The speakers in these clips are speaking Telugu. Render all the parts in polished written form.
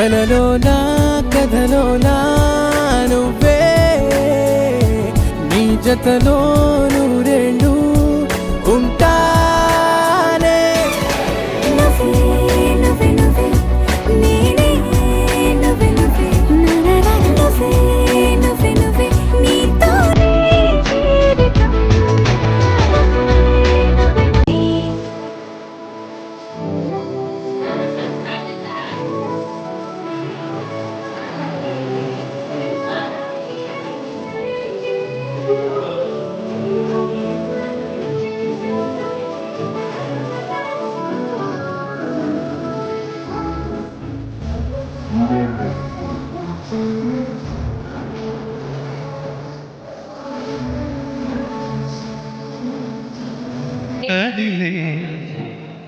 కలలోనా కథలోనా నువ్వే నీ జతలో నూరేళ్ళు ఉంటానే నువ్వే నువ్వే నువ్వే నేనే నువ్వే నువ్వే నువ్వే నువ్వే నువ్వే నీతోనే జీవితం కదిలే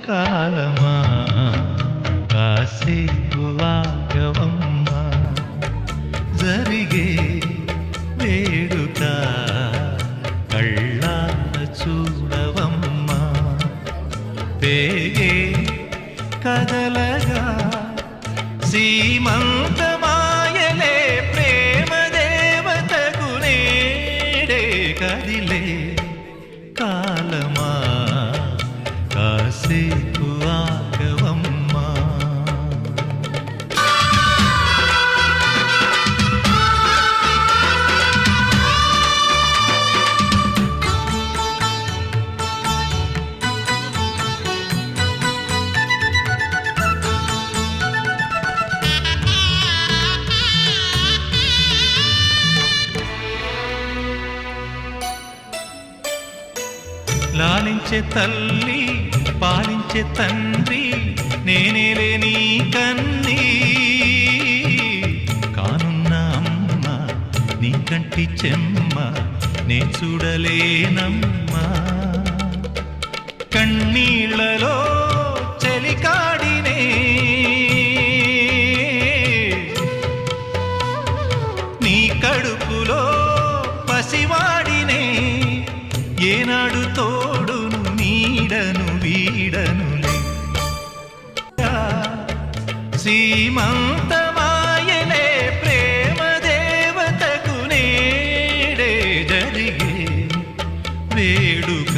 కాలమా కాసేపు ఆగవమ్మా జరిగే వేడుక కళ్ళార చూడవమ్మా పేగే కదలగా సీమంతమాయలే ప్రేమ దేవతకు నేడే కదిలే కాలమా కాసేపు ఆగవమ్మా లాలించే తల్లి పాలించే తండ్రి నేనేలే నీ కన్నీ కానున్న అమ్మ నీ కంటి చెమ్మ నే చూడలేనమ్మా కన్నీళ్లలో చెలికాడినే నీ కడుపులో పసివాడినే ఏనాడు తోడును నీడను వీడనులే సీమంతమాయలే ప్రేమ దేవతకు నేడే జరిగే వేడుక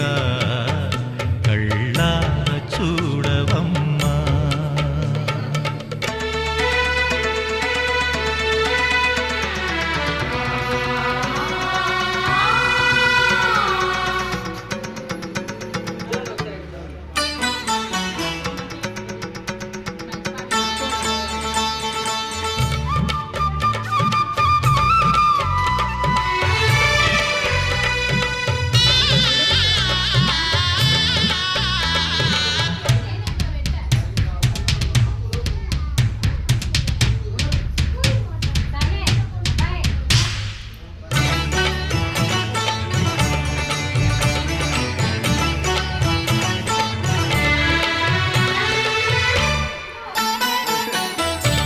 కళ్ళార చూడవమ్మా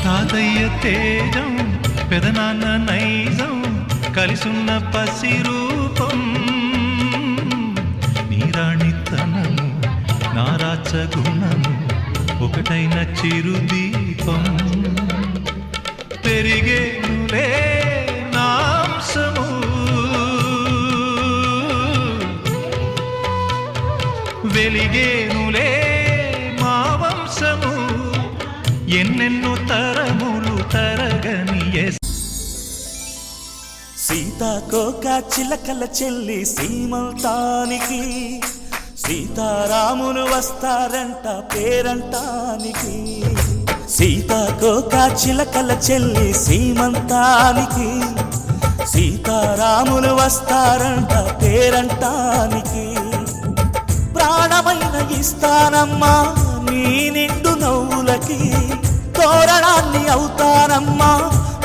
తాతయ్య తేజం పెదనాన్న నైజం కలిసున్న పసి రూపం నీరాణితనము నారాచ గుణము ఒకటైన చిరుదీపం పెరిగేనులే నాంసము వెలిగేనులే మా వంశము ఎన్నెన్నో తరములు తరగని సీతాకోక చిలకల చెల్లి సీమంతానికి సీతారాములు వస్తారంట పేరంటానికి సీతాకోక చిలకల చెల్లి సీమంతానికి సీతారాములు వస్తారంట పేరంటానికి ప్రాణమైన ఇస్తానమ్మా నీ నిండు నవ్వులకి తోరణాన్ని అవుతానమ్మా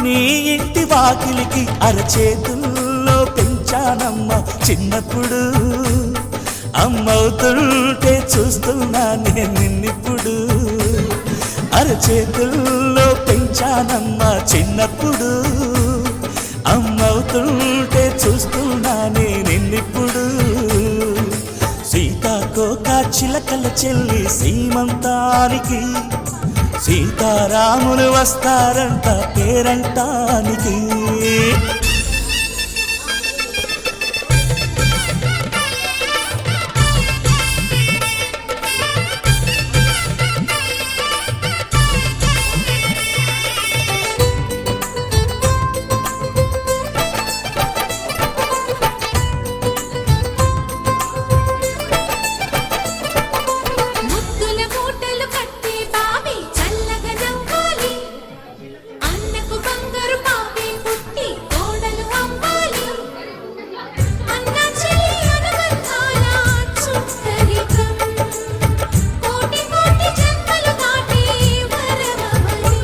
నీ ఇంటి వాకిలికి అరచేతుల్లో పెంచానమ్మా చిన్నప్పుడు అమ్మవుతుంటే చూస్తున్నా నేను నిన్నిప్పుడు అరచేతుల్లో పెంచానమ్మా చిన్నప్పుడు అమ్మవుతుంటే చూస్తున్నా నేను నిన్నిప్పుడు సీతాకోక చిలకల చెల్లి సీమంతానికి సీతారాములు వస్తారంట పేరంటానికి. ముద్దుల మూటలు కట్టి బావి చల్లగా నవ్వాలి, అన్నకు బంగారు పాపే పుట్టి కోడలు అవ్వాలి. అన్న చెల్లి అనుబంధాల చుట్టరికం కోటి కోటి జన్మలు దాటి వరమవని.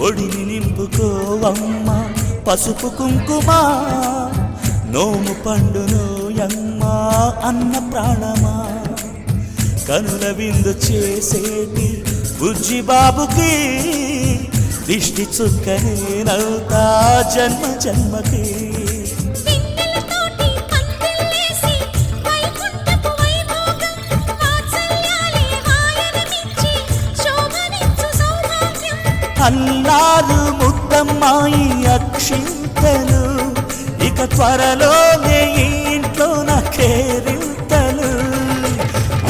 ఒడిని నింపుకోవమ్మ పసుపు కుంకుమ, నోము పండునోయమ్మ అన్న ప్రాణమా. కనుల విందు చేసేటి బుజ్జి బాబుకి దిష్టి చుక్కనేనవుతా జన్మ జన్మకి. పిన్నెలతోటి పందిళ్ళేసి వైకుంఠపు వైభోగం, వాత్సల్యాలే వాయనమిచ్చి శోభనిచ్చు సౌభాగ్యం. అల్లారు ముద్దమ్మాయి అక్షింతలు, ఇక త్వరలోనే ఈ ఇంట్లో నా కేరింతలు.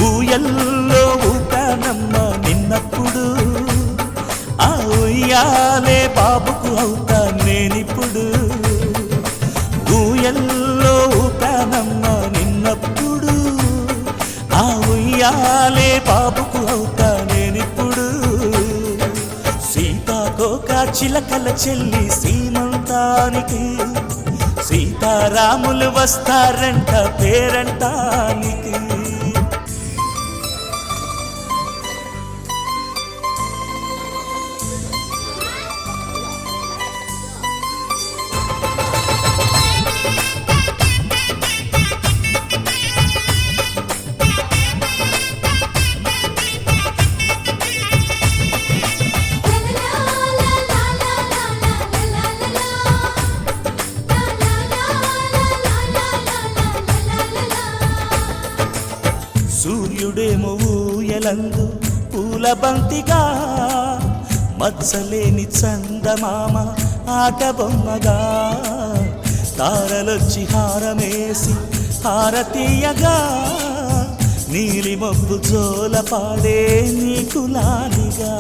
ఊయల్లో ఊపానమ్మ నిన్నప్పుడు, ఆ ఉయ్యాలే బాబుకు అవుతా నేనిప్పుడు. ఊయల్లో ఊపానమ్మ నిన్నప్పుడు, ఆ ఉయ్యాలే బాబుకు అవుతా నేనిప్పుడు. సీతాకోక చిలకల చెల్లి సీమంతానికి, సీతారాములు వస్తారంట పేరంటానికి. సూర్యుడేమో ఊయలందు పూల బంతిగా, మత్సలేని చందమామ ఆట బొమ్మగా. తారలొచ్చి హారమేసి హారతీయగా, నీలి మబ్బు జోల పాడే నీకు లాలిగా.